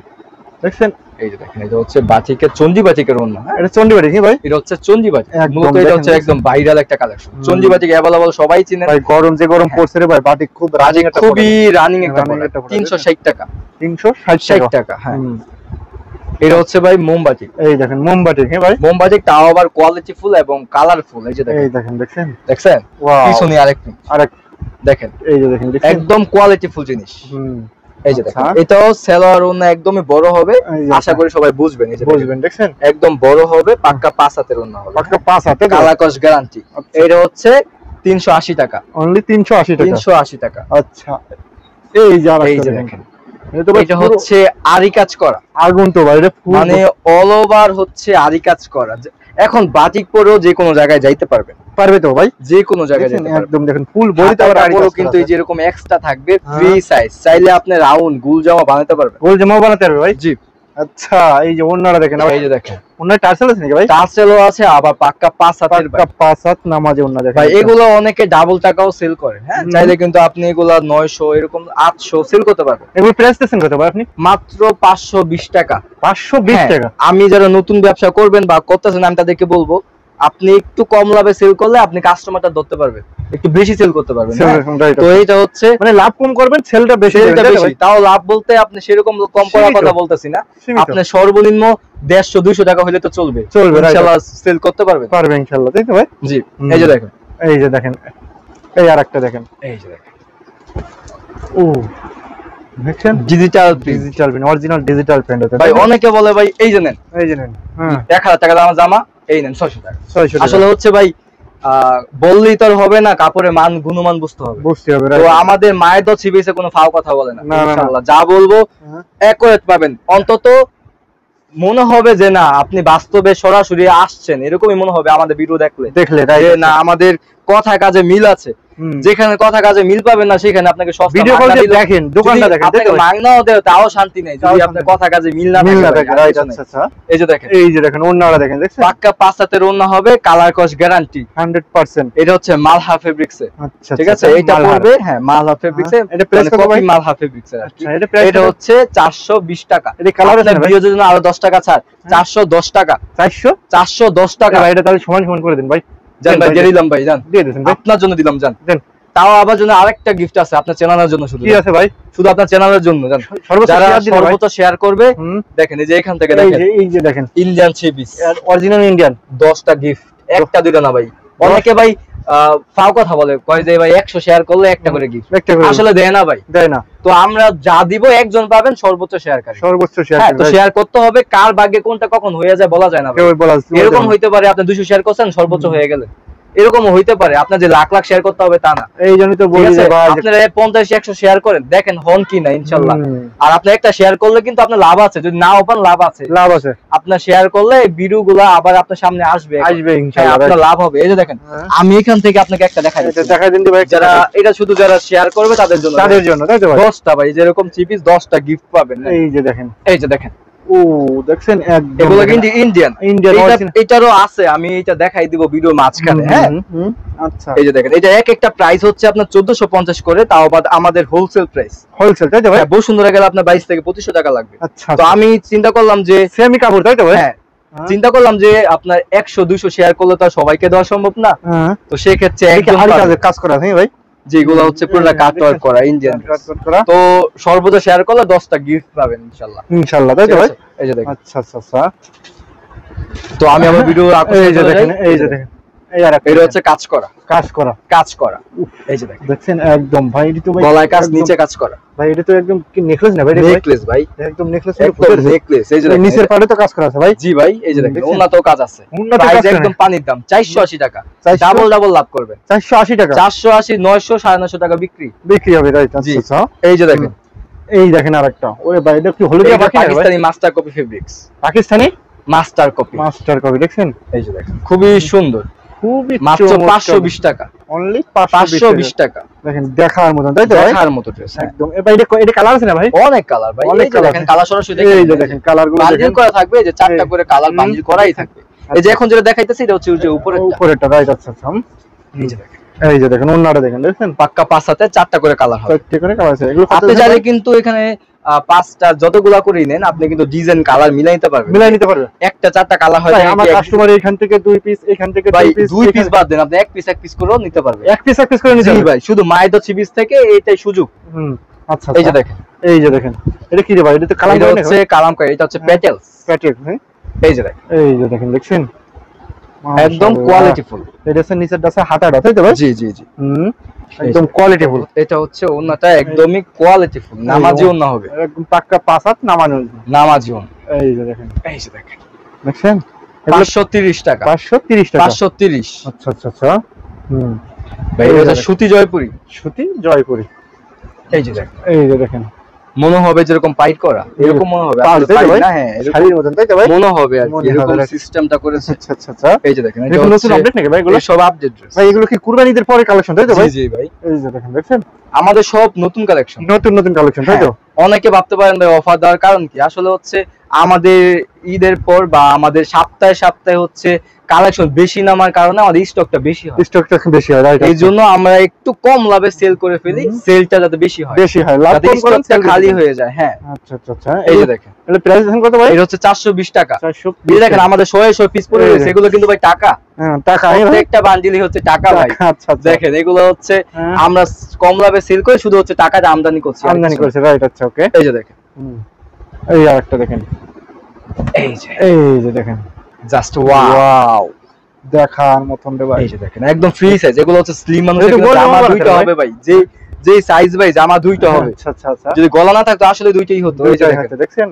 দেখছেন? এই যে দেখেন, এটা হচ্ছে বাটিকের চন্ডি বাটিকের ওন্না। এটা চন্ডি বাটিক ভাই? এটা হচ্ছে চন্ডি বাটিক, মূলত এটা হচ্ছে একদম ভাইরাল একটা কালেকশন। চন্ডি বাটিক अवेलेबल, সবাই চিনেন ভাই। গরম যে গরম পড়ছে রে ভাই, বাটিক খুব রানিং, খুবই রানিং একটা প্রোডাক্ট। 360 টাকা, 360 টাকা। হ্যাঁ, এটা হচ্ছে ভাই মোমবাটিক। এই দেখেন মোমবাটিক। হ্যাঁ ভাই, মোমবাটিক তাও আবার কোয়ালিটিফুল এবং কালারফুল। এই যে দেখেন, এই দেখেন, দেখছেন? দেখছেন? পিছনে আরেক দেখেন, এই যে দেখেন, একদম কোয়ালিটিফুল জিনিস। এই যে দেখেন, এটাও সেলোয়ার ওন্না একদমই বড় হবে, আশা করি সবাই বুঝবেন। এই যে বুঝবেন, দেখছেন? একদম বড় হবে, পাক্কা 5 হাতের ওন্না হবে, পাক্কা 5 হাতে, কালার কস গ্যারান্টি। এটা হচ্ছে 380 টাকা, অনলি 380 টাকা, 380 টাকা। আচ্ছা, এই যারা, এই যে দেখেন, এটা হচ্ছে আরি কাজ করা, আগুন তো ভাই, মানে অল ওভার হচ্ছে আরি কাজ করা। এখন বাটিক পরেও যে কোনো জায়গায় যাইতে পারবে তো ভাই, যে কোনো জায়গায় যাইতে পারবে, একদম দেখেন ফুল বডিতে আবার আরি কাজ কিন্তু এই যে এরকম এক্সট্রা থাকবে, ফ্রি সাইজ, চাইলে আপনি রাউন্ড গোল জামা বানাতে পারবেন, গোল জামা বানাতে পারবে ভাই। জি। আচ্ছা, এই যে ওন্নাটা দেখেন, এই যে দেখেন, ওন্না টার্সেল আছে নাকি ভাই? টার্সেলও আছে, আবার পাক্কা 5 হাতের, পাক্কা 5 হাত নামাজে ওন্না দেখেন ভাই। এগুলো অনেকে ডাবল টাকাও সেল করে। হ্যাঁ, চাইলে কিন্তু আপনি এগুলা 900 এরকম 800 সেল করতে পারবেন। এগুলো প্রাইস দিচ্ছেন কত ভাই আপনি? মাত্র 520 টাকা। 520 টাকা। আমি যারা নতুন ব্যবসা করবেন বা করতেছেন, আমি তাদেরকে বলবো আপনি একটু কম লাভে সেল করলে আপনি কাস্টমারটা ধরতে পারবেন, একটু বেশি সেল করতে পারবেন। তো এইটা হচ্ছে মানে লাভ কম করবেন, সেলটা বেশি। তাও লাভ বলতে আপনি সেরকম কম করার কথা বলতেছি না, আপনি সর্বনিম্ন 150-200 টাকা হলে তো চলবে, ইনশাআল্লাহ সেল করতে পারবেন ইনশাআল্লাহ, তাই তো ভাই? জি। এই যে দেখেন, এই যে দেখেন, এই আরেকটা দেখেন, এই যে দেখেন, ও দেখেন digital print, original digital print আছে ভাই। অনেকে বলে ভাই এই যে নেন, এই যে নেন, হ্যাঁ 1000 টাকা দামের জামা, এই নেন 600 টাকা। 600 টাকা। আসলে হচ্ছে ভাই বললেই তো হবে না, কাপড়ের মান গুণমান বুঝতে হবে। তো আমাদের মায়ের তো ছিবিসে কোনো ফাও কথা বলে না, ইনশাআল্লাহ যা বলবো অ্যাকুরেট পাবেন। অন্তত মনে হবে যে না আপনি বাস্তবে সরাসরি আসছেন, এরকমই মনে হবে আমাদের ভিডিও দেখলে না আমাদের কথা কাজে মিল আছে। যেখানে কথা কাজে মিল পাবেন না সেখানে আপনাকে সস্তা ভিডিও কল দিয়ে দেখেন, দোকানটা দেখেন, আপনাকে মাগনাও দেয় তাও শান্তি নেই যদি আপনার কথা কাজে মিল না থাকে। রাইট, আচ্ছা আচ্ছা। এই যে দেখেন, এই যে দেখেন ওন্নাটা দেখেন, দেখছেন পাক্কা 5 হাতের ওন্না হবে, কালার কস গ্যারান্টি 100%। এটা হচ্ছে মালহা ফেব্রিক্স এর, আচ্ছা ঠিক আছে? এটা পড়বে হ্যাঁ মালহা ফেব্রিক্স এর, এটা প্রাইস কত ভাই? মালহা ফেব্রিক্স এর। আচ্ছা, এটা প্রাইস এটা হচ্ছে 420 টাকা। এটা কালার আছে ভাই? ভিডিওর জন্য আরো 10 টাকা ছাড়, 410 টাকা। 410 টাকা ভাই। এটা তাহলে সমান করে দেন ভাই। জান ভাই, দিয়ে দিলাম ভাই, জান দিয়ে দেন ভাই, আপনার জন্য দিলাম জান। দেন তাও আবার জন্য আরেকটা গিফট আছে আপনার চ্যানেলের জন্য, শুধু কি আছে ভাই? শুধু আপনার চ্যানেলের জন্য জান, যারা সর্বোচ্চ শেয়ার করবে। দেখেন এই যে এখান থেকে দেখেন, এই যে দেখেন ইন্ডিয়ান থ্রি-পিস অরিজিনাল ইন্ডিয়ান 10টা গিফট, একটা দুইটা না ভাই। অনেকে ভাই ফাও কথা বলে, কয় যে ভাই 100 শেয়ার করলে একটা করে গিফট, আসলে দেয় না ভাই, দেয় না। তো আমরা যা দিব একজন পাবেন সর্বোচ্চ শেয়ারকারী, সর্বোচ্চ শেয়ার। হ্যাঁ, তো শেয়ার করতে হবে, কার ভাগ্যে কোনটা কখন হয়ে যায় বলা যায় না। এরকম হইতে পারে আপনি 200 শেয়ার করছেন সর্বোচ্চ হয়ে গেলে, এরকম হইতে পারে আপনার যে লাখ লাখ শেয়ার করতে হবে তা না। এই জন্যই তো বলি যে আপনারা 50-100 শেয়ার করেন, দেখেন হন কি না ইনশাআল্লাহ। আর আপনি একটা শেয়ার করলে কিন্তু আপনার লাভ আছে, যদি না ওপেন লাভ আছে, লাভ আছে। আপনার শেয়ার করলে ভিডিওগুলো আবার আপনার সামনে আসবে ইনশাআল্লাহ, আপনার লাভ হবে। এই যে দেখেন, আমি এখান থেকে আপনাকে একটা দেখাই দিচ্ছি, দেখাই দিন ভাই। যারা এটা শুধু যারা শেয়ার করবে তাদের জন্য, তাই তো ভাই? 10টা ভাই, যেরকম চিপিস 10টা গিফট পাবেন। এই যে দেখেন, এই যে দেখেন, ও দেখছেন একদম, এগুলো কিন্তু ইন্ডিয়ান। এটারও আছে, আমি এটা দেখাই দিব ভিডিও মাঝখানে। হ্যাঁ আচ্ছা, এই যে দেখেন, এটা এক একটা প্রাইস হচ্ছে আপনার 1450 করে, তাও বাদ আমাদের হোলসেল প্রাইস। হোলসেল, তাই তো ভাই? বহু সুন্দর গেলে আপনার 22 থেকে 2500 টাকা লাগবে। আচ্ছা, তো আমি চিন্তা করলাম যে সেমি কাপড়, তাই তো ভাই? হ্যাঁ, চিন্তা করলাম যে আপনার 100-200 শেয়ার করলে তো সবাইকে দেওয়া সম্ভব না, তো সেই ক্ষেত্রে একজন কাজ করা আছে ভাই, যেগুলো হচ্ছে পুরোটা কাট ওয়ার্ক করা ইন্ডিয়ান কাট করা। তো সর্বোচ্চ শেয়ার করলে 10টা গিফট পাবেন ইনশাআল্লাহ, ইনশাআল্লাহ, তাই তো ভাই? এই যে দেখেন, আচ্ছা আচ্ছা আচ্ছা। তো আমি আমার ভিডিও এই যে দেখেন, এই যে দেখেন, এই আর এটা হচ্ছে কাজ করা, কাজ করা, কাজ করা। এই যে দেখেন, দেখছেন একদম ভাই, এটা তো ভাই গলায় কাজ, নিচে কাজ করা ভাই। এটা তো একদম কি নেকলেস না ভাই? নেকলেস ভাই, একদম নেকলেস, একদম নেকলেস। এই যে দেখেন, নিচের পাড়ে তো কাজ করা আছে ভাই। জি ভাই, এই যে দেখেন, উন্নত কাজ আছে, প্রাইস একদম পানির দাম, 480 টাকা। ডাবল ডাবল লাভ করবেন, 480 টাকা, 480, 900, 950 টাকা বিক্রি হবে, রাইট? আচ্ছা, এই যে দেখেন, এই দেখেন আরেকটা, ওরে ভাই এটা কি হলুদ Pakistani master copy fabrics, Pakistani master copy দেখছেন? এই যে দেখেন, খুবই সুন্দর, খুবই মাত্র 520 টাকা, অনলি 520 টাকা। দেখেন দেখার মত, তাই তো? দেখার মত ড্রেস একদম। ভাই এটা কালার আছে না ভাই? অনেক কালার ভাই, অনেক কালার। দেখেন কালার সরাসরি দেখেন, এই যে দেখেন কালারগুলো বান্ডিল করা থাকবে, এই যে 4টা করে কালার বান্ডিল করাই থাকবে। এই যে এখন যেটা দেখাইতেছি এটা হচ্ছে যে উপরেরটা, রাইট? আচ্ছা আচ্ছা, এই যে দেখেন, এই যে দেখেন ওন্নাটা দেখেন, দেখেন পাক্কা 5 হাতে 4টা করে কালার হবে, 4টা করে কালার আছে। এগুলো আপনি চাইলে কিন্তু এখানে 5টা যতগুলা করেই নেন, আপনি কিন্তু ডিজাইন কালার মিলাই নিতে পারবেন, একটা 4টা কালার হয়। আমার কাস্টমার এখান থেকে 2 পিস, এখান থেকে 2 পিস বাদ দেন, আপনি এক পিস করেও নিতে পারবেন, এক পিস করে নিতে পারবেন ভাই। শুধু মাইদো চিবিস থেকে এইটাই সুযোগ। আচ্ছা, এই যে দেখেন, এই যে দেখেন, এটা কি রে ভাই? এটা তো কালাম হচ্ছে কালামকারী, এটা হচ্ছে প্যাটেলস, হ্যাঁ। এই যে দেখেন, এই যে দেখেন, দেখছেন একদম কোয়ালিটিফুল। এটা হচ্ছে নিচের দাসে হাতাটা, তাই তো ভাই? জি জি জি, একদম কোয়ালিটিফুল। এটা হচ্ছে ওন্নাটা একদমই কোয়ালিটিফুল, নামাজি ওন্না হবে, একদম পাক্কা 5 হাত নামাজি ওন্না। এই যে দেখেন, এই যে দেখেন, দেখছেন 530 টাকা, 530 টাকা, 530। আচ্ছা আচ্ছা আচ্ছা, ভাই এটা সুতি জয়পুরি, এই যে দেখেন, এই যে দেখেন, মনে হবে যেরকম পাইট করা, এরকম মনে হবে না? হ্যাঁ, শাড়ির মতন, তাই তো ভাই? মনে হবে আর কি, এরকম সিস্টেমটা করেছে। আচ্ছা আচ্ছা আচ্ছা, এই যে দেখেন, এটা নতুন আপডেট নাকি ভাই? এগুলো সব আপডেট ড্রেস ভাই, এগুলো কি কুরবানি ঈদের পরে কালেকশন, তাই তো ভাই? জি জি ভাই, এই যে দেখেন, দেখছেন আমাদের সব নতুন কালেকশন, নতুন কালেকশন, তাই তো? অনেকে ভাবতে পারেন ভাই অফার দেওয়ার কারণ কি, আসলে হচ্ছে আমাদের ঈদের পর বা আমাদের সপ্তাহে হচ্ছে কালেকশন বেশি নামার কারণে আমাদের স্টকটা বেশি হয়, স্টকটা বেশি হয়, রাইট। এই জন্য আমরা একটু কম লাভে সেল করে ফেলি, সেলটা যাতে বেশি হয়, লাভ যাতে কম করেন, স্টকটা খালি হয়ে যায়। হ্যাঁ, আচ্ছা আচ্ছা আচ্ছা। এই যে দেখেন, এটা প্রাইস দেখেন কত ভাই? এটা হচ্ছে 420 টাকা। 420 দেখেন আমাদের 100 পিস পড়ে রয়েছে, এগুলো কিন্তু ভাই টাকা, হ্যাঁ টাকা, প্রত্যেকটা বান্ডিলই হচ্ছে টাকা ভাই। আচ্ছা আচ্ছা। দেখেন এগুলো হচ্ছে আমরা কম লাভে সেল করে শুধু হচ্ছে টাকাটা আমদানি করছি, আমদানি করছে, রাইট। আচ্ছা ওকে। এই যে দেখেন, এই আরেকটা দেখেন, এই যে দেখেন, জাস্ট ওয়াও, দেখার মতন রে ভাই। এই যে দেখেন একদম ফ্রি সাইজ, এগুলো হচ্ছে স্লিম মানুষের এটা কিন্তু বড় জামা বড় দুইটা ভাই। হবে ভাই, যে সাইজ ভাই জামা দুইটা হবে। আচ্ছা আচ্ছা আচ্ছা। যদি গলা না থাকতো আসলে দুইটাই হতো। এই যে দেখেন, দেখছেন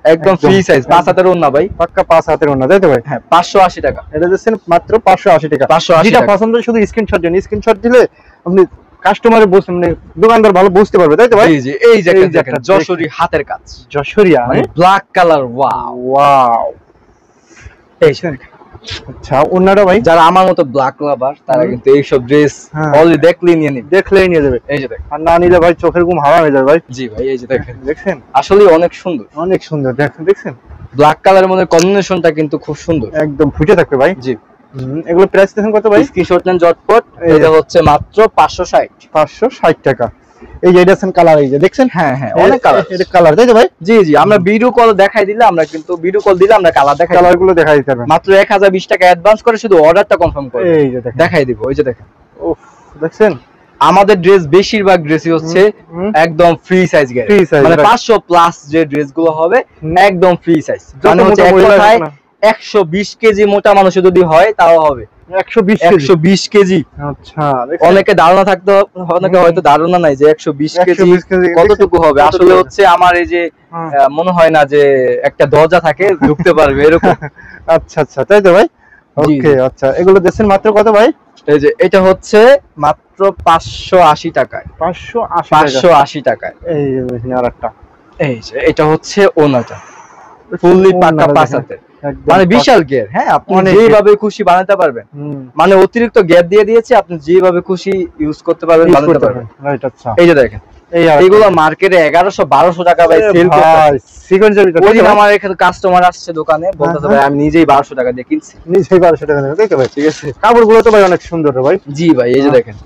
একদম ফ্রি সাইজ, 5 হাতের ওন্না ভাই, পাক্কা 5 হাতের ওন্না, তাই তো ভাই? হ্যাঁ 580 টাকা। এটা দিচ্ছেন মাত্র 580 টাকা। 580 যেটা টাকা। পছন্দ শুধু স্ক্রিনশট দেন, স্ক্রিনশট দিলে আপনি কাস্টমারে বুঝতে, মানে দোকানদার ভালো বুঝতে পারবে, তাই তো ভাই? এই যে দেখেন যশোরী হাতের কাজ, যশোরিয়া মানে ব্ল্যাক কালার, ওয়াও ওয়াও। এই যে দেখেন। আচ্ছা ওন্নাটা ভাই, যারা আমার মতো ব্ল্যাক লাভার তারা কিন্তু এইসব ড্রেস অলরেডি দেখলেই নিয়ে নিবে, দেখলেই নিয়ে যাবে। এই যে দেখেন, আর না নিলে ভাই চোখের ঘুম হারাম হয়ে যাবে ভাই। জি ভাই এই যে দেখেন, দেখছেন আসলে অনেক সুন্দর, অনেক সুন্দর, দেখছেন ব্ল্যাক কালারের মধ্যে কম্বিনেশনটা কিন্তু খুব সুন্দর, একদম ফুটে থাকবে ভাই। জি। এগুলো প্রাইস দেখেন কত ভাই? স্ক্রিনশট নেন ঝটপট, এটা হচ্ছে মাত্র 560 560 টাকা। এই যে এটা আছেন কালার, এই যে দেখছেন, হ্যাঁ অনেক কালার, এটা কালার, তাই তো ভাই? জি আমরা ভিডিও কল দেখাই দিলে, আমরা কিন্তু ভিডিও কল দিলে আমরা কালার দেখাই, কালার গুলো দেখাই দিতে পারবেন। মাত্র 1020 টাকা অ্যাডভান্স করে শুধু অর্ডারটা কনফার্ম করে এই যে দেখেন, দেখাই দিব। ওই যে দেখেন, উফ দেখছেন আমাদের ড্রেস বেশিরভাগ ড্রেসই হচ্ছে একদম free size guarantee, free size, মানে 500 প্লাস যে ড্রেস গুলো হবে একদম ফ্রি সাইজ, যত মানে হচ্ছে মোটা এক মহিলা কথায় হোক না। 120 কেজি মোটা মানুষ যদি হয় তাও হবে 120 কেজি। আচ্ছা অনেকে ধারণা থাকতো, অনেকে হয়তো ধারণা নাই যে 120 কেজি 120 কেজি কতটুকু হবে। কতটুকু আসলে হবে? হচ্ছে আমার এই যে মনে হয় না যে একটা দরজা থাকে ঢুকতে পারবে এরকম। আচ্ছা আচ্ছা, তাই তো ভাই? জি, ওকে আচ্ছা, এগুলো দেখছেন মাত্র কত ভাই? এই যে এটা হচ্ছে মাত্র 580 টাকায়, 580 টাকায়। এই যে দেখেন আরেকটা, এই যে এটা হচ্ছে ওনাটা ফুললি পাকা পাঁচাতে, মানে বিশাল গের। হ্যাঁ আপনি যেভাবে খুশি বানাতে পারবেন, মানে অতিরিক্ত গ্যাপ দিয়ে দিয়েছে, আপনি যেভাবে খুশি ইউজ করতে পারবেন, বানাতে পারবেন। রাইট আচ্ছা। এই যে দেখেন, এইগুলো মার্কেটে 1100-1200 টাকা ভাই সেল করতেছে। সিকোয়েন্সের ভিতরে ওই দিন আমার এখানে কাস্টমার আসছে দোকানে, বলতেছে ভাই আমি নিজেই 1200 টাকা দিয়ে কিনছি। নিজেই 1200 টাকা দিয়ে, তাই তো ভাই? ঠিক আছে, কাপড়গুলো তো ভাই অনেক সুন্দর রে ভাই। জি ভাই এই যে দেখেন,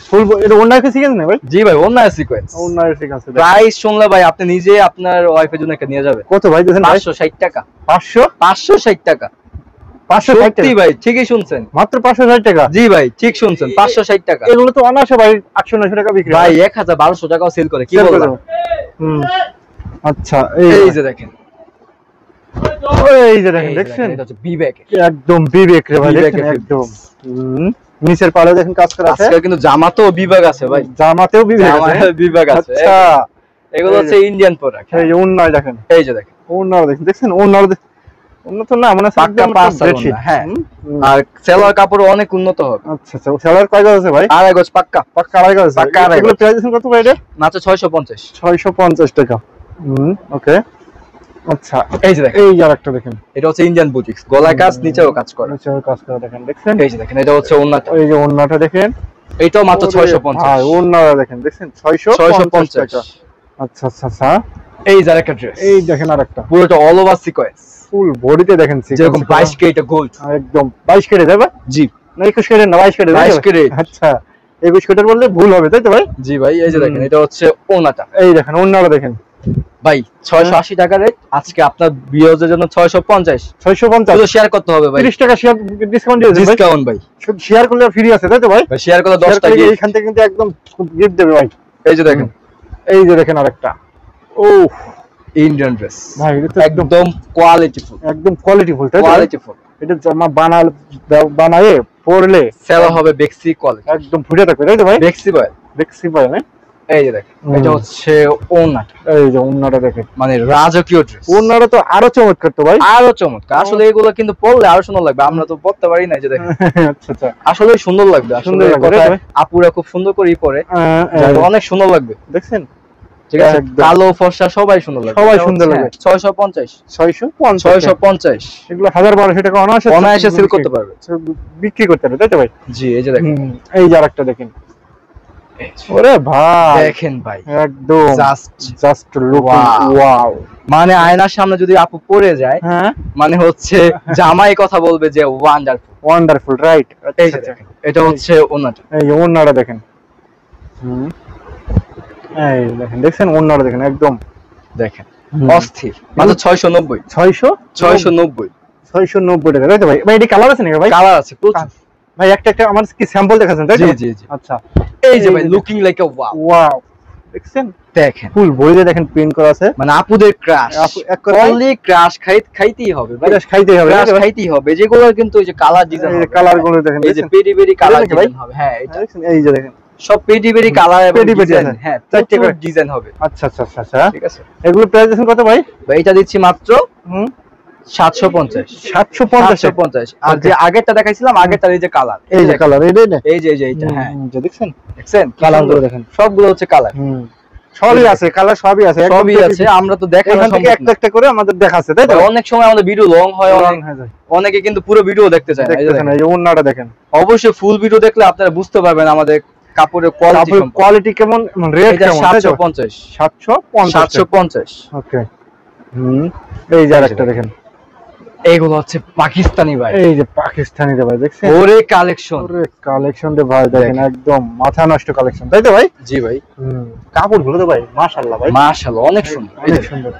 ফুল এটা ওন্নার কি সিকোয়েন্স না ভাই? জি ভাই ওন্না সিকোয়েন্স। ওন্নার সিকোয়েন্স প্রাইস শুনলে ভাই আপনি নিজে আপনার ওয়াইফের জন্য একটা নিয়ে যাবেন। কত ভাই দেখেন? 560 টাকা। 560 টাকা। 560 টাকা ভাই, ঠিকই শুনছেন, মাত্র 560 টাকা। জি ভাই ঠিক শুনছেন, 560 টাকা। এগুলো তো অনায়াসে ভাই 800-900 টাকা বিক্রি ভাই 1000-1200 টাকাও সেল করে, কি বলবো। আচ্ছা এই যে দেখেন, এই যে দেখেন, দেখছেন এটা হচ্ছে বিবেক, একদম বিবেক রে ভাই, বিবেকের দেখেন একদম। নিচের পালে দেখেন কাজ করা আছে, আজকে কিন্তু জামাতেও বিভাগ আছে ভাই, জামাতেও বিবেক আছে, বিভাগ আছে। আচ্ছা এগুলো হচ্ছে ইন্ডিয়ান প্রোডাক্ট। এই যে ওন্নার দেখেন, এই যে দেখেন ওন্নার দেখেন, দেখছেন ওন্নার ওন্না তো না মানে পাক্কা পাঁচ বেডশিট। হ্যাঁ, আর সেলোয়ার কাপড় অনেক উন্নত হবে। আচ্ছা আচ্ছা, সেলার কয় গজ আছে ভাই? 2.5 গজ পাক্কা, পাক্কা 2.5 গজ আছে। পাক্কা 2.5 এগুলো গজ। প্রাইস দিচ্ছেন কত ভাই এটা? মাত্র 650। 650 টাকা। ওকে আচ্ছা, এই যে দেখেন, এই যে আরেকটা দেখেন, এটা হচ্ছে ইন্ডিয়ান বুটিক্স, গলায় কাজ নিচেও কাজ করে। নিচেও কাজ করা দেখেন, দেখছেন? এই যে দেখেন, এটা হচ্ছে ওন্নাটা, এই যে ওন্নাটা দেখেন, এইটাও মাত্র 650। হ্যাঁ ওন্নাটা দেখেন, দেখছেন? 650 টাকা। 650। আচ্ছা আচ্ছা আচ্ছা, এই যে আরেকটা ড্রেস, এই দেখেন আরেকটা, পুরোটা অল ওভার সিকোয়েন্স, ফুল বডিতে দেখেন যেরকম 22 কেটা গোল্ড, একদম 22 কেটে যাবে। জি না 21 কেটে না, 22 কেটে 22 ক্যারেট। আচ্ছা 21 কেটে বললে ভুল হবে, তাই তো ভাই? জি ভাই এই যে দেখেন, এটা হচ্ছে ওনাটা এই দেখেন ওন্নাটা দেখেন ভাই, 680 টাকা রেট, আজকে আপনার ভিউয়ারদের জন্য 650। 650, শুধু শেয়ার করতে হবে ভাই, 30 টাকা শেয়ার ডিসকাউন্ট দিয়ে দেন ভাই। ডিসকাউন্ট ভাই, শুধু শেয়ার করলে ফ্রি আছে, তাই তো ভাই? ভাই শেয়ার করলে 10 শেয়ার টাকা করলে gift। এইখান থেকে কিন্তু একদম গিফট দেবে ভাই। এই যে দেখেন, এই যে দেখেন আরেকটা, ও ইন্ডিয়ান ড্রেস ভাই এটা তো একদম একদম কোয়ালিটিফুল, একদম কোয়ালিটিফুল, তাই তো ভাই? কোয়ালিটিফুল। এটা জামা বানায়ে পরলে সেলা হবে বেক্সি কোয়ালিটি, একদম ফুটে থাকবে, তাই তো ভাই? বেক্সি বয়। দেখছি ভাই না? এই যে দেখেন, এটা হচ্ছে ওনাটা, এই যে ওন্নাটা দেখেন, মানে রাজকীয় ড্রেস, ওন্নাটা তো আরো চমৎকার তো ভাই। আরো চমৎকার। আসলে এগুলো কিন্তু পরলে আরো সুন্দর লাগবে, আমরা তো পরতে পারি না। এই যে দেখেন, আচ্ছা আচ্ছা, আসলে সুন্দর লাগবে, আসলে সুন্দর লাগবে, কথায় তাই? আপুরা খুব সুন্দর করেই পরে, অনেক সুন্দর লাগবে। দেখছেন? ঠিক আছে, একদম। কালো ফর্সা সবাই সুন্দর লাগবে, সবাই এটা সুন্দর হচ্ছে, লাগবে। 650। 650 এগুলো 1000-1200 টাকা অনায়াসে অনায়াসে সেল করতে পারবে, বিক্রি করতে পারবে, তাই তো ভাই? জি এই যে দেখেন, এই যে আরেকটা দেখেন, ওরে ভাই দেখেন ভাই একদম জাস্ট লুক Wow. ওয়াও। মানে আয়নার সামনে যদি আপু পড়ে যায় হ্যাঁ মানে হচ্ছে জামাই কথা বলবে যে ওয়ান্ডারফুল। Wonderful right. এই যে দেখেন এটা হচ্ছে ওনাটা, এই যে ওন্নাটা দেখেন। এই দেখেন, দেখছেন ওন্নাটা দেখেন একদম দেখেন অস্থির, মাত্র 690 600 690 690 টাকা তাই তো ভাই? ভাই এটা কালার আছে নাকি ভাই? কালার আছে প্রচুর ভাই একটা একটা আমার কি স্যাম্পল দেখাছেন তাই তো? জি জি জি। আচ্ছা এই যে ভাই লুকিং লাইক আ ওয়াও, ওয়াও দেখছেন দেখেন ফুল বইতে দেখেন প্রিন্ট করা আছে। মানে আপুদের ক্রাশ, আপু এক কথা অনলি ক্রাশ খাইতেই হবে ভাই, এটা খাইতে হবে ক্রাশ খাইতেই হবে। যেগুলো কিন্তু ওই যে কালার ডিজাইন এই যে কালার গুলো দেখেন, এই যে পেডি পেডি কালার এটা নাকি ভাই? ডিজাইন হবে। হ্যাঁ এটা দেখছেন এই যে দেখেন সব পেডি পেডি কালার এবং পেডি পেডি ডিজাইন, আছে। হ্যাঁ চারটে প্রচুর করে। ডিজাইন হবে। আচ্ছা আচ্ছা আচ্ছা আচ্ছা ঠিক আছে এগুলো প্রাইস দিচ্ছেন কত ভাই? ভাই এটা দিচ্ছি মাত্র হুম 750 750 750। আর যে আগেরটা দেখাইছিলাম আগেরটার এই যে কালার, এই যে কালার এই না এই যে এইটা, হ্যাঁ যে দেখছেন দেখছেন কালার গুলো সুন্দর। দেখেন সবগুলো হচ্ছে কালার, সবই আছে কালার সবই আছে একদম সবই আছে। আমরা তো দেখানো এখান থেকে সম্ভব একটা না। একটা করে আমাদের দেখাচ্ছে তাই তো? অনেক সময় আমাদের ভিডিও লং হয়, Long অনেক হয়ে যায়। অনেকে কিন্তু পুরো ভিডিও দেখতে চায় না। এই যে দেখতেছেন দেখেন। এই যে ওন্নাটা দেখেন অবশ্যই ফুল ভিডিও দেখলে আপনারা বুঝতে পারবেন আমাদের কাপড়ের কোয়ালিটি কাপড়ের কোয়ালিটি কেমন, রেট এটা কেমন তাই তো? 750 750 750। ওকে এই যে আরেকটা দেখেন, এইগুলো হচ্ছে পাকিস্তানি ভাই, এই যে পাকিস্তানি রে ভাই দেখছেন ওরে কালেকশন, ওরে কালেকশন রে ভাই দেখেন দেখেন। একদম মাথা নষ্ট কালেকশন তাই তো ভাই? জি ভাই কাপড় গুলো তো ভাই মাশাআল্লাহ ভাই মাশাআল্লাহ অনেক সুন্দর। এই অনেক যে সুন্দর,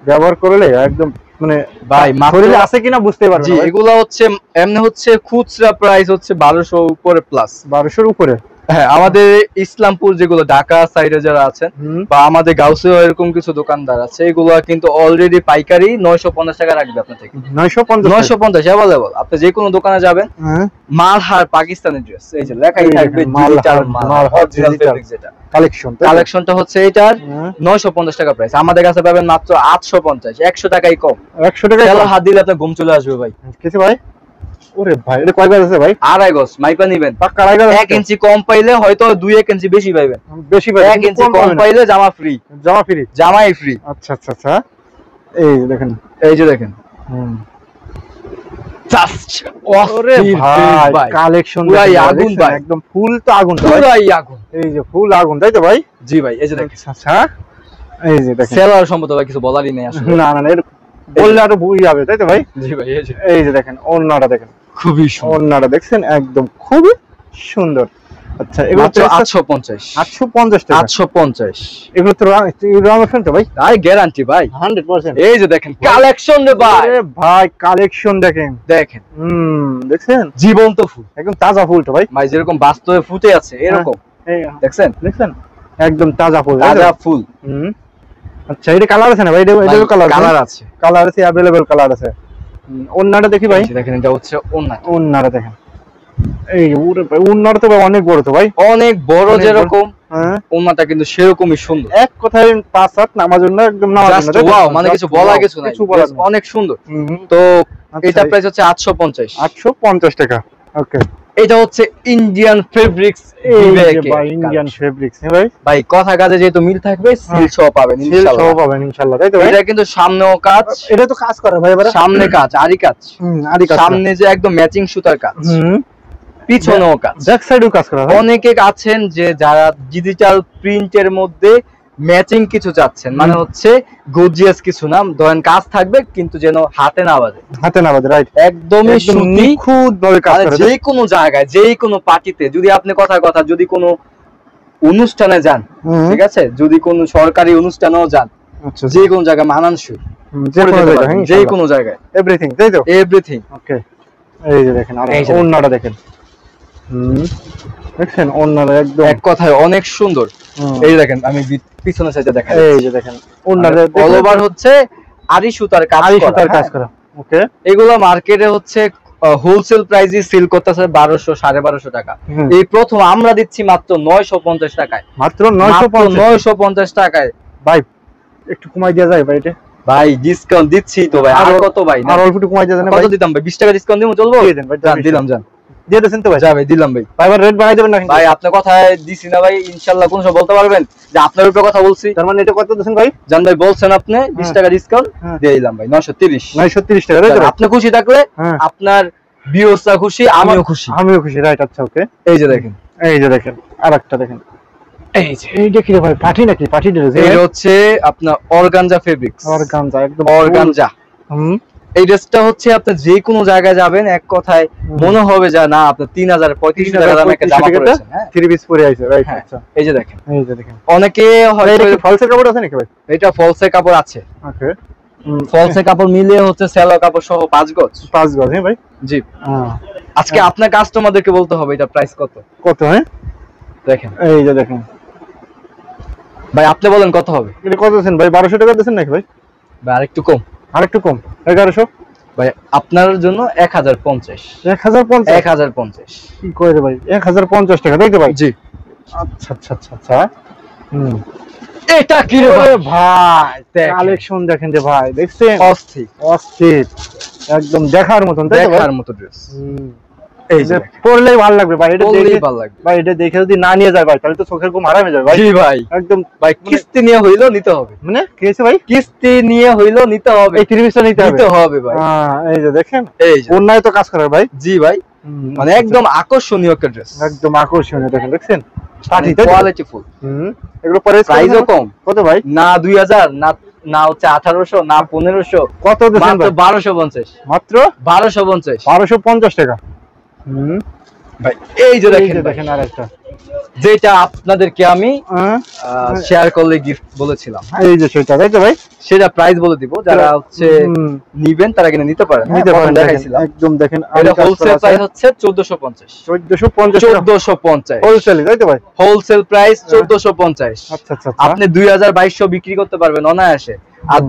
ব্যবহার করলে একদম মানে ভাই মাত্র শরীরে আছে কিনা বুঝতে পারবেন জি, এগুলো হচ্ছে এমনি হচ্ছে খুচরা প্রাইস হচ্ছে 1200 উপরে প্লাস। 1200 এর উপরে। হ্যাঁ আমাদের ইসলামপুর যেগুলো ঢাকা সাইডে যারা আছেন বা আমাদের গাউসেও এরকম কিছু দোকানদার আছে, এগুলো কিন্তু অলরেডি পাইকারি 950 টাকা রাখবে আপনার থেকে। 950 950 অ্যাভেলেবল। আপনি যে কোনো দোকানে যাবেন হ্যাঁ মালহার পাকিস্তানি ড্রেস, এই যে লেখাই এই থাকবে দেখেন, digital Malhar Malhar original digital। Fabric যেটা কালেকশন কালেকশনটা হচ্ছে এটার হ্যাঁ 950 টাকা প্রাইস। আমাদের কাছে পাবেন মাত্র 850, 100 টাকাই কম। 100 টাকা তেল হাত দিলে আপনার ঘুম চলে আসবে ভাই। কিছু ভাই? ওরে ভাই এটা কয় গজ আছে ভাই? 2.5 গজ মাইপা নিবেন, পাক্কা আড়াই গজ 1 ইঞ্চি কম পাইলে হয়তো 2-1 ইঞ্চি বেশি পাইবেন, বেশি ভাই 1 ইঞ্চি কম পাইলে জামা ফ্রি, জামা ফ্রি। জামাই ফ্রি। আচ্ছা আচ্ছা আচ্ছা এই যে দেখেন এই যে দেখেন জাস্ট ওরে ভাই কালেকশন পুরাই আগুন ভাই, একদম ফুল তো আগুন তো ভাই। পুরাই আগুন। এই যে ফুল আগুন তাই তো ভাই? জি ভাই এই যে দেখেন আচ্ছা আচ্ছা এই যে দেখেন সেলার সম্পর্কে ভাই কিছু বলারই নেই আসলে। না না না এর বললে আরো ভুল যাবে তাই তো ভাই? জি ভাই এই যে দেখেন ওন্নাটা দেখেন, খুবই সুন্দর, ওন্নাটা দেখছেন একদম খুবই সুন্দর। আচ্ছা এগুলো মাত্র 850 850 টাকা। 850 এগুলো তো রং অপশন তো ভাই তাই গ্যারান্টি ভাই। 100%। এই যে দেখেন কালেকশন রে ভাই, আরে ভাই কালেকশন দেখেন দেখেন দেখছেন জীবন্ত ফুল, একদম তাজা ফুল তো ভাই, ভাই যেরকম বাস্তবে ফুটে আছে এরকম এই দেখছেন দেখছেন একদম তাজা ফুল তাজা ফুল। আচ্ছা এটা কালার আছে না ভাই? এটা কালার কালার আছে, কালার আছে अवेलेबल কালার আছে। ওন্নাটা দেখি ভাই, এই যে দেখেন এটা হচ্ছে ওন্না, ওন্নাটা দেখেন এই ওরে ভাই ওন্নাটা তো ভাই অনেক বড় তো ভাই, অনেক বড়। অনেক যেরকম হ্যাঁ ওন্নাটা কিন্তু সেরকমই সুন্দর, এক কথায় 5-7 নামার জন্য একদম নামার জাস্ট জন্য ওয়াও, মানে কিছু বলা কিছু নাই, কিছু বলার নেই। অনেক সুন্দর। তো আচ্ছা, এটা প্রাইস হচ্ছে 850। 850 টাকা। ওকে এটা হচ্ছে ইন্ডিয়ান ফেব্রিক্স এই যে বিবেকে ভাই ইন্ডিয়ান ফেব্রিক্স হ্যাঁ ভাই, ভাই কথা কাজে যেহেতু মিল থাকবে সিল সহ পাবেন সেল ইনশাআল্লাহ। সহ পাবেন ইনশাআল্লাহ তাই তো ভাই? এটা কিন্তু সামনেও কাজ, এটা তো কাজ করে ভাই এবারে সামনে কাজ আরি কাজ, আদি কাজ সামনে যে একদম ম্যাচিং সুতার কাজ, পিছনেও কাজ। ব্যাক সাইডেও কাজ করা হয়। অনেকে আছেন যে যারা ডিজিটাল প্রিন্টের মধ্যে ম্যাচিং কিছু চাচ্ছেন, মানে হচ্ছে গর্জিয়াস কিছু না, ধরেন কাজ থাকবে কিন্তু যেন হাতে না বাজে, হাতে না বাজে রাইট, একদমই সুতি নিখুঁত ভাবে কাজ মানে করে। যে কোনো জায়গায় যে কোনো পার্টিতে যদি আপনি কথার কথা যদি কোনো অনুষ্ঠানে যান, ঠিক আছে, যদি কোনো সরকারি অনুষ্ঠানেও যান, আচ্ছা যে কোনো জায়গায় মানানসই, যে কোনো জায়গায় যে কোনো জায়গায় এভরিথিং তাই তো? এভরিথিং। ওকে এই যে দেখেন আর এই যে ওন্নাটা দেখেন দেখছেন ওন্নাটা একদম এক কথায় অনেক সুন্দর। এই দেখেন আমি পিছনের সাইডে দেখাই, এই যে দেখেন ওন্নাটা অল ওভার হচ্ছে আরি সুতার কাজ, আড়াই করা, সুতার কাজ হ্যাঁ। করা। ওকে এগুলো মার্কেটে হচ্ছে হোলসেল প্রাইসে সেল করতেছে 1200-1250 টাকা। এই প্রথম আমরা দিচ্ছি মাত্র 950 টাকায়, মাত্র 950 টাকায়। ভাই একটু কমাই দেওয়া যায় ভাই? এটা ভাই ডিসকাউন্ট দিচ্ছি তো ভাই, আর কত ভাই? আর অল্প একটু কমাই দেওয়া যায় না কত ভাই? দিতাম ভাই? 20 টাকা ডিসকাউন্ট দিমু, চলবো? দিয়ে দেন ভাই, জান দিলাম, জান দিয়ে দেন তো ভাই? যা ভাই দিলাম ভাই। ভাই এবার রেট বাড়াই দেবেন না কিন্তু? ভাই আপনার কথায় দিছি না ভাই, ইনশাআল্লাহ কোন সময় বলতে পারবেন যে আপনার উপরে কথা বলছি? তার মানে এটা কত দিবেন ভাই? জান ভাই বলছেন আপনি 20 টাকা ডিসকাউন্ট দিয়ে দিলাম ভাই, 930। 930 টাকা তাই তো? আপনি খুশি থাকলে আপনার ভিউয়ার্সরা খুশি, আমিও খুশি। আমিও খুশি রাইট। আচ্ছা ওকে এই যে দেখেন, এই যে দেখেন আরেকটা দেখেন এই যে এইটা কি রে ভাই, পার্টি নাকি? Party dress? এটা হচ্ছে আপনার অর্গানজা ফেব্রিক্স, অর্গানজা, একদম অর্গানজা। হুম। এই ড্রেসটা হচ্ছে আপনি যে কোনো জায়গায় যাবেন এক কথায় মনে হবে যে না আপনি 3000-3500 টাকা দামে একটা জামা পরেছেন। হ্যাঁ, থ্রি পিস পরে আইছে, রাইট। হ্যাঁ, আচ্ছা, এই যে দেখেন, এই যে দেখেন, অনেকে হয়তো এটা কি ফলসের কাপড় আছে নাকি ভাই? এটা ফলসের কাপড় আছে। ওকে, ফলসের কাপড় মিলিয়ে হচ্ছে সেলোয়ার কাপড় সহ 5 গজ। 5 গজ, হ্যাঁ ভাই। জি, হ্যাঁ। আজকে আপনার কাস্টমারদেরকে বলতে হবে এটা প্রাইস কত। কত? হ্যাঁ, দেখেন এই যে দেখেন ভাই, আপনি বলেন কত হবে। এটা কত দিচ্ছেন ভাই? 1200 টাকা দিচ্ছেন নাকি ভাই? ভাই আরেকটু কম, আরেকটু কম, 1100। ভাই আপনার জন্য 1050। 1050? 1050 কি কয় রে ভাই, 1050 টাকা, তাই তো ভাই? জি। আচ্ছা আচ্ছা আচ্ছা আচ্ছা। হুম। এটা কি রে ভাই? ভাই দেখেন। কালেকশন দেখেন যে ভাই, দেখছেন? অস্থির, অস্থির, একদম দেখার মতন, তাই তো ভাই? দেখার মতো ড্রেস। এই যে পরলেই ভালো লাগবে ভাই, এটা বললেই দেখে ভালো লাগবে। ভাই, এটা দেখে যদি না নিয়ে যায় ভাই তাহলে তো চোখের ঘুম হারাম হয়ে যাবে ভাই। জি ভাই, একদম ভাই কিস্তি নিয়ে হইলো নিতে হবে। মানে কি হয়েছে ভাই? কিস্তি নিয়ে হইলো নিতে হবে, এই ত্রিশটা নিতে হবে। নিতে হবে ভাই। এই যে দেখেন, এই যে অন্যায় তো কাজ করার ভাই। জি ভাই, মানে একদম আকর্ষণীয় একটা ড্রেস, একদম আকর্ষণীয়, দেখেন, দেখছেন? Party quality full. এগুলো পরে প্রাইসও কম, কত ভাই? না 2000, না না হচ্ছে 1800, না 1500, কত দিচ্ছেন মাত্র ভাই? 1250। মাত্র 1250 1250 টাকা। ভাই। এই যে এই দেখেন যে ভাই, দেখেন আরেকটা, যেটা আপনাদেরকে আমি শেয়ার করলে গিফট বলেছিলাম, এই যে সেটা, তাই তো ভাই? সেটা প্রাইস বলে দিব, যারা হচ্ছে নিবেন তারা কিনে নিতে পারেন। নিতে পারেন, দেখাইছিলাম একদম দেখেন। এটা হোলসেল প্রাইস হচ্ছে 1450। 1450, 1450 হোলসেল, তাই তো ভাই? Wholesale price 1450। আচ্ছা আচ্ছা। আপনি 2000-2200 বিক্রি করতে পারবেন অনায়াসে। আর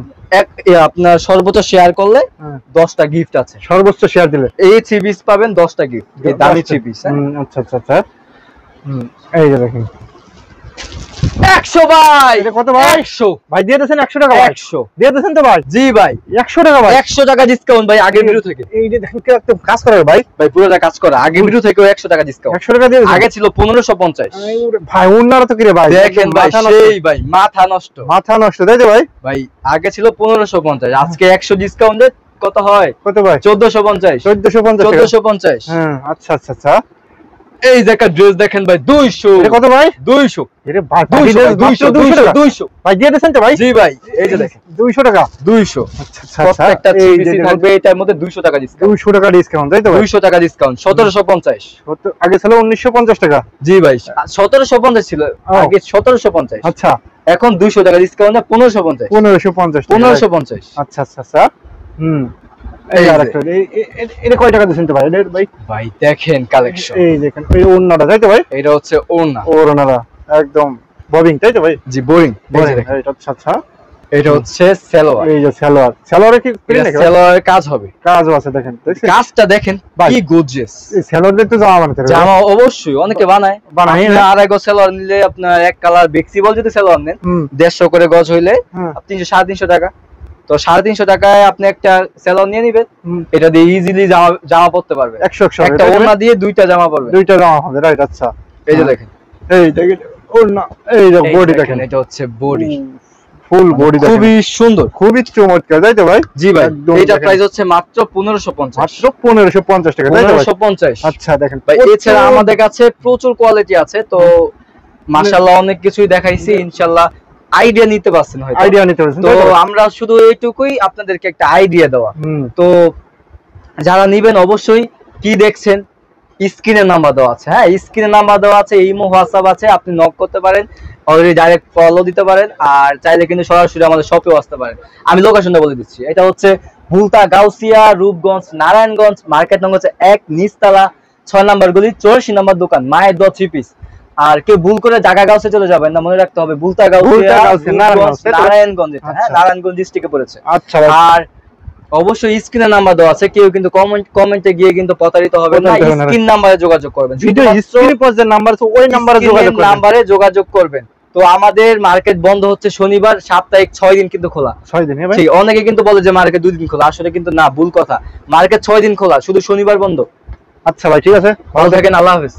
আপনার সর্বোচ্চ শেয়ার করলে 10টা গিফট আছে। সর্বোচ্চ শেয়ার দিলে এই 3 পিস পাবেন 10টা গিফট, এই দামি 3 পিস। আচ্ছা আচ্ছা আচ্ছা। এই যে দেখেন 100 ভাই। এটা কত ভাই? 100 ভাই দিয়ে দেন 100 টাকা ভাই। 100 দিয়ে দেন তো ভাই? জি ভাই, 100 টাকা ভাই। 100 টাকা ডিসকাউন্ট ভাই আগের ভিডিও থেকে। এই যে দেখেন কি একদম কাজ করে ভাই। ভাই পুরোটা কাজ করা, আগের ভিডিও থেকেও 100 টাকা ডিসকাউন্ট। 100 টাকা দিয়ে আগে ছিল 1550। ভাই উন্নারা তো কি রে ভাই? দেখেন ভাই, সেই ভাই মাথা নষ্ট, মাথা নষ্ট, তাই তো ভাই? ভাই আগে ছিল 1550, আজকে 100 ডিসকাউন্টে কত হয়? কত ভাই? 1450। 1450 টাকা। 1450। হ্যাঁ, আচ্ছা আচ্ছা আচ্ছা। এই যে একটা ড্রেস দেখেন ভাই, 200। এটা কত ভাই? 200। এরে ভাই 200 টাকা। 200 ভাই দিয়ে দেন তো ভাই? জি ভাই, এই যে দেখেন 200 টাকা। 200। আচ্ছা আচ্ছা। প্রত্যেকটা এই যে পিসি থাকবে এটার মধ্যে 200 টাকা ডিসকাউন্ট। 200 টাকা ডিসকাউন্ট, তাই তো ভাই? 200 টাকা ডিসকাউন্ট, 1750। আগে ছিল 1950 টাকা। জি ভাই, 1750 ছিল আগে, 1750। আচ্ছা, এখন 200 টাকা ডিসকাউন্টে 1550। 1550 টাকা। 1550। আচ্ছা আচ্ছা আচ্ছা। এই আরেকটা, এটা কয় টাকা দিছেন তো ভাই? এটা ভাই ভাই দেখেন কালেকশন, এই দেখেন, এই ওন্নাটা, তাই তো ভাই? এটা হচ্ছে ওড়না। ওন্নাটা একদম ববিং, তাই তো ভাই? জি, বোরিং। এটা আচ্ছা আচ্ছা। এটা হচ্ছে সালোয়ার। এই যে সালোয়ার, সালোয়ারে কি প্রিন্ট নাকি? সালোয়ারের কাজ হবে, কাজও আছে, দেখেন, দেখছেন? কাজটা দেখেন ভাই, কি গর্জিয়াস। এই সালোয়ার দেখতে জামা বানাতে হবে। জামা অবশ্যই অনেকে বানায়, বানায় আপনি আড়াই গজ সালোয়ার নিলে আপনার এক কালার বেক্সিবল যদি সালোয়ার নেন 150 করে গজ হইলে 300-350 টাকা। তো 350 টাকায় আপনি একটা সালোয়ার নিয়ে নিবেন, এটা দিয়ে ইজিলি জামা পরতে পারবে। 100 একটা ওড়না দিয়ে দুইটা জামা পরবে, দুইটা জামা হবে, রাইট। আচ্ছা, এই যে দেখেন, এই দেখেন ওড়না, এই যে বডি দেখেন, এটা হচ্ছে বডি, ফুল বডি দেখেন, খুবই সুন্দর, খুবই চমৎকার, তাই তো ভাই? জি ভাই, একদম এইটার দেখেন। প্রাইস হচ্ছে মাত্র 1550। মাত্র 1550 টাকা, তাই তো ভাই? 1550। আচ্ছা, দেখেন ভাই এছাড়া আমাদের কাছে প্রচুর কোয়ালিটি আছে, তো মাশাআল্লাহ অনেক কিছুই দেখাইছি, ইনশাআল্লাহ আইডিয়া নিতে পারছেন হয়তো। আইডিয়া নিতে পারছেন, তো আমরা শুধু এইটুকুই আপনাদেরকে একটা আইডিয়া দেওয়া। তো যারা নিবেন অবশ্যই কি দেখছেন, স্ক্রিনে নাম্বার দেওয়া আছে, হ্যাঁ স্ক্রিনে নাম্বার দেওয়া আছে, ইমো হোয়াটসঅ্যাপ আছে, আপনি নক করতে পারেন, অলরেডি ডাইরেক্ট ফলো দিতে পারেন, আর চাইলে কিন্তু সরাসরি আমাদের শপেও আসতে পারেন। আমি লোকেশনটা বলে দিচ্ছি, এটা হচ্ছে ভুলতা, গাউসিয়া, রূপগঞ্জ, নারায়ণগঞ্জ, মার্কেট নং হচ্ছে 1, নিচতলা 6 নাম্বার গলি, 84 নাম্বার দোকান, মায়ের দোয়া 3 পিস। আর কেউ ভুল করে জায়গা গাউসে চলে যাবেন না, মনে রাখতে হবে ভুলতা, গাউসিয়া, নারায়ণগঞ্জ, হ্যাঁ নারায়ণগঞ্জ ডিস্ট্রিক্টে পড়েছে। আচ্ছা, আর অবশ্যই স্ক্রিনে নাম্বার দেওয়া আছে, কেউ কিন্তু কমেন্টে গিয়ে কিন্তু প্রতারিত হবে না, স্ক্রিন নাম্বারে যোগাযোগ করবেন, ভিডিও স্ক্রিনে পর যে নাম্বার আছে ওই নাম্বারে যোগাযোগ করবেন। তো আমাদের মার্কেট বন্ধ হচ্ছে শনিবার, সাপ্তাহিক 6 দিন কিন্তু খোলা। 6 দিন, হ্যাঁ ভাই? ঠিক, অনেকে কিন্তু বলে যে মার্কেট 2 দিন খোলা, আসলে কিন্তু না, ভুল কথা, মার্কেট 6 দিন খোলা, শুধু শনিবার বন্ধ। আচ্ছা ভাই, ঠিক আছে, ভালো থাকেন, আল্লাহ হাফেজ।